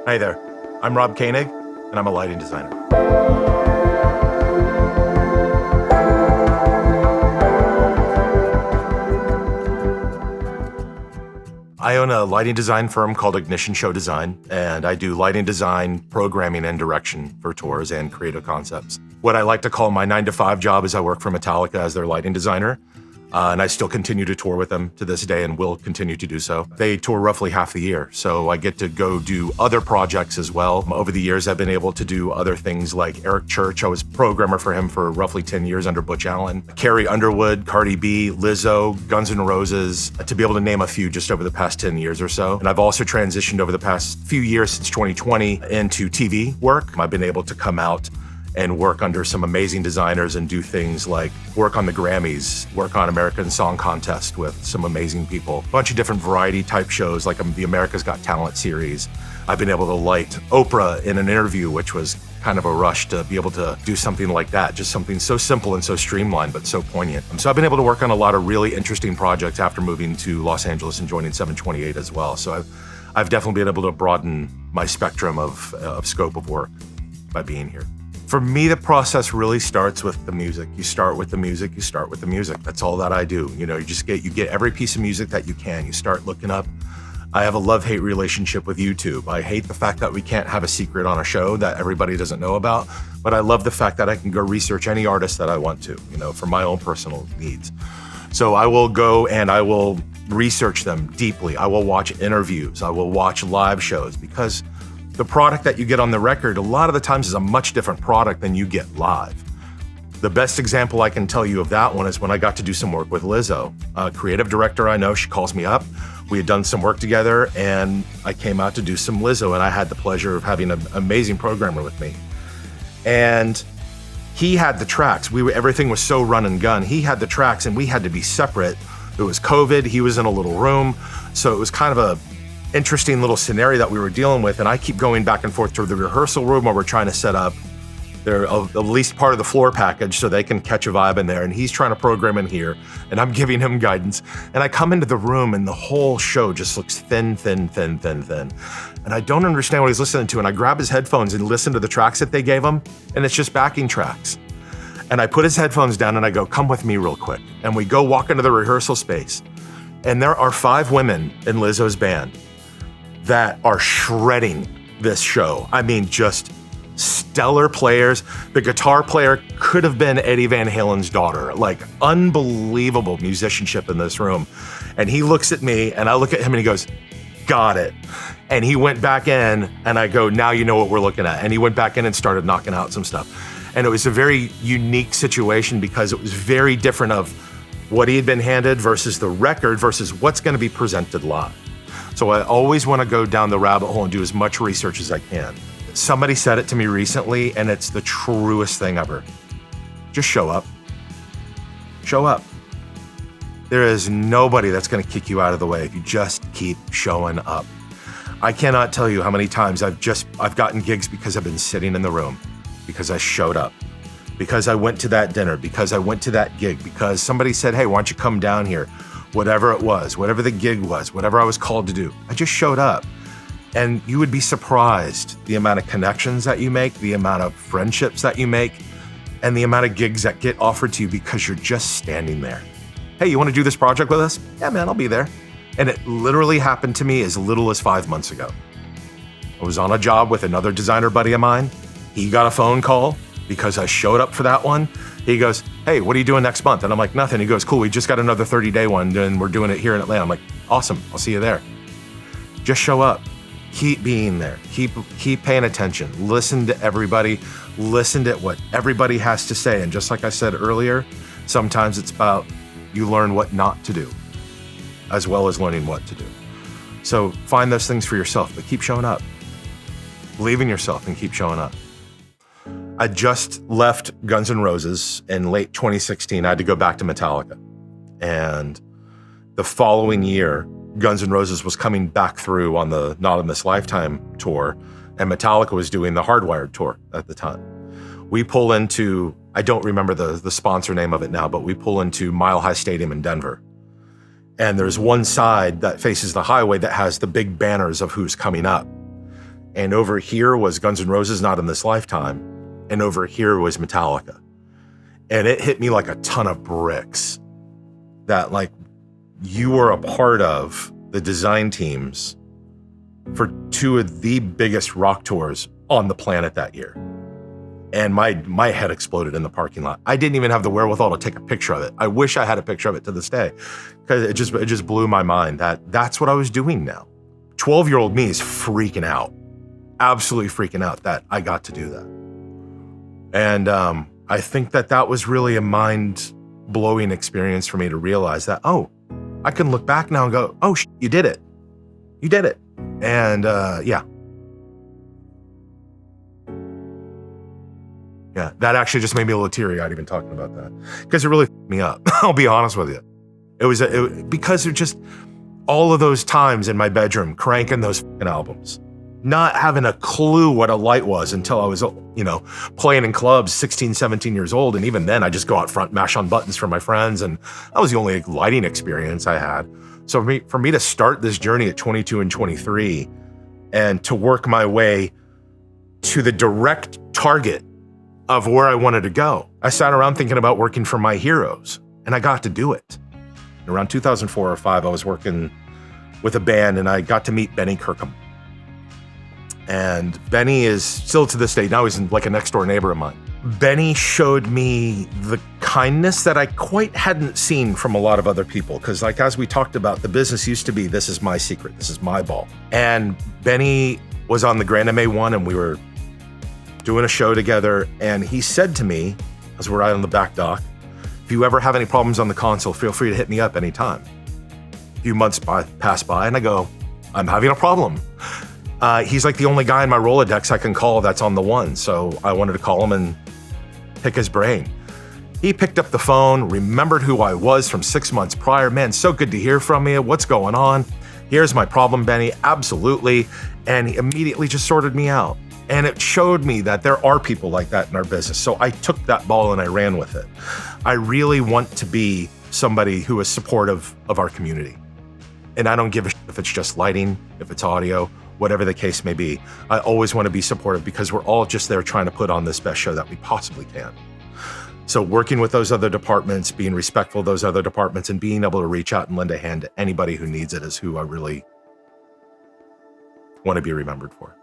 Hi there, I'm Rob Koenig, and I'm a lighting designer. I own a lighting design firm called Ignition Show Design, and I do lighting design, programming, and direction for tours and creative concepts. What I like to call my 9-to-5 job is I work for Metallica as their lighting designer, and I still continue to tour with them to this day and will continue to do so. They tour roughly half the year, so I get to go do other projects as well. Over the years, I've been able to do other things like Eric Church. I was programmer for him for roughly 10 years under Butch Allen. Carrie Underwood, Cardi B, Lizzo, Guns N' Roses, to be able to name a few just over the past 10 years or so. And I've also transitioned over the past few years since 2020 into TV work. I've been able to come out and work under some amazing designers and do things like work on the Grammys, work on American Song Contest with some amazing people. A bunch of different variety type shows like the America's Got Talent series. I've been able to light Oprah in an interview, which was kind of a rush to be able to do something like that, just something so simple and so streamlined, but so poignant. So I've been able to work on a lot of really interesting projects after moving to Los Angeles and joining 728 as well. So I've definitely been able to broaden my spectrum of scope of work by being here. For me, the process really starts with the music. You start with the music, you start with the music. That's all that I do. You know, you get every piece of music that you can. You start looking up. I have a love-hate relationship with YouTube. I hate the fact that we can't have a secret on a show that everybody doesn't know about, but I love the fact that I can go research any artist that I want to, you know, for my own personal needs. So I will go and I will research them deeply. I will watch interviews. I will watch live shows because the product that you get on the record, a lot of the times is a much different product than you get live. The best example I can tell you of that one is when I got to do some work with Lizzo. A creative director I know, she calls me up. We had done some work together and I came out to do some Lizzo and I had the pleasure of having an amazing programmer with me. And he had the tracks. Everything was so run and gun. He had the tracks and we had to be separate. It was COVID, he was in a little room. So it was kind of a interesting little scenario that we were dealing with, and I keep going back and forth to the rehearsal room where we're trying to set up at least part of the floor package so they can catch a vibe in there, and he's trying to program in here, and I'm giving him guidance, and I come into the room and the whole show just looks thin, and I don't understand what he's listening to, and I grab his headphones and listen to the tracks that they gave him, and it's just backing tracks. And I put his headphones down and I go, come with me real quick, and we go walk into the rehearsal space, and there are 5 women in Lizzo's band that are shredding this show. I mean, just stellar players. The guitar player could have been Eddie Van Halen's daughter, like unbelievable musicianship in this room. And he looks at me and I look at him and he goes, got it. And he went back in and I go, now you know what we're looking at. And he went back in and started knocking out some stuff. And it was a very unique situation because it was very different of what he had been handed versus the record versus what's going to be presented live. So I always want to go down the rabbit hole and do as much research as I can. Somebody said it to me recently, and it's the truest thing ever. Just show up. Show up. There is nobody that's going to kick you out of the way if you just keep showing up. I cannot tell you how many times I've gotten gigs because I've been sitting in the room, because I showed up, because I went to that dinner, because I went to that gig, because somebody said, hey, why don't you come down here? Whatever it was, whatever the gig was, whatever I was called to do, I just showed up. And you would be surprised the amount of connections that you make, the amount of friendships that you make, and the amount of gigs that get offered to you because you're just standing there. Hey, you want to do this project with us? Yeah, man, I'll be there. And it literally happened to me as little as 5 months ago. I was on a job with another designer buddy of mine. He got a phone call because I showed up for that one. He goes, hey, what are you doing next month? And I'm like, nothing. He goes, cool, we just got another 30-day one and we're doing it here in Atlanta. I'm like, awesome, I'll see you there. Just show up. Keep being there. Keep paying attention. Listen to everybody. Listen to what everybody has to say. And just like I said earlier, sometimes it's about you learn what not to do as well as learning what to do. So find those things for yourself, but keep showing up. Believe in yourself and keep showing up. I just left Guns N' Roses in late 2016. I had to go back to Metallica. And the following year, Guns N' Roses was coming back through on the Not in This Lifetime tour, and Metallica was doing the Hardwired tour at the time. We pull into, I don't remember the sponsor name of it now, but we pull into Mile High Stadium in Denver. And there's one side that faces the highway that has the big banners of who's coming up. And over here was Guns N' Roses, Not in This Lifetime. And over here was Metallica. And it hit me like a ton of bricks that like you were a part of the design teams for two of the biggest rock tours on the planet that year. And my head exploded in the parking lot. I didn't even have the wherewithal to take a picture of it. I wish I had a picture of it to this day, because it just blew my mind that that's what I was doing now. 12-year-old me is freaking out, absolutely freaking out that I got to do that. And I think that was really a mind-blowing experience for me to realize that, oh, I can look back now and go, oh, you did it. You did it. And yeah, that actually just made me a little teary-eyed even talking about that, because it really f***ed me up. I'll be honest with you. It was because of just all of those times in my bedroom cranking those f***ing albums, not having a clue what a light was until I was, playing in clubs 16, 17 years old. And even then I just go out front, mash on buttons for my friends. And that was the only lighting experience I had. So for me to start this journey at 22 and 23 and to work my way to the direct target of where I wanted to go, I sat around thinking about working for my heroes, and I got to do it. Around 2004 or 5, I was working with a band and I got to meet Benny Kirkham. And Benny is still to this day, now he's like a next door neighbor of mine. Benny showed me the kindness that I quite hadn't seen from a lot of other people. Because like, as we talked about, the business used to be, this is my secret, this is my ball. And Benny was on the Grand MA1 and we were doing a show together. And he said to me, as we're out on the back dock, if you ever have any problems on the console, feel free to hit me up anytime. A few months pass by and I go, I'm having a problem. He's like the only guy in my Rolodex I can call that's on the one. So I wanted to call him and pick his brain. He picked up the phone, remembered who I was from 6 months prior. Man, so good to hear from you. What's going on? Here's my problem, Benny. Absolutely. And he immediately just sorted me out. And it showed me that there are people like that in our business. So I took that ball and I ran with it. I really want to be somebody who is supportive of our community. And I don't give a shit if it's just lighting, if it's audio, whatever the case may be. I always want to be supportive because we're all just there trying to put on this best show that we possibly can. So working with those other departments, being respectful of those other departments, and being able to reach out and lend a hand to anybody who needs it is who I really want to be remembered for.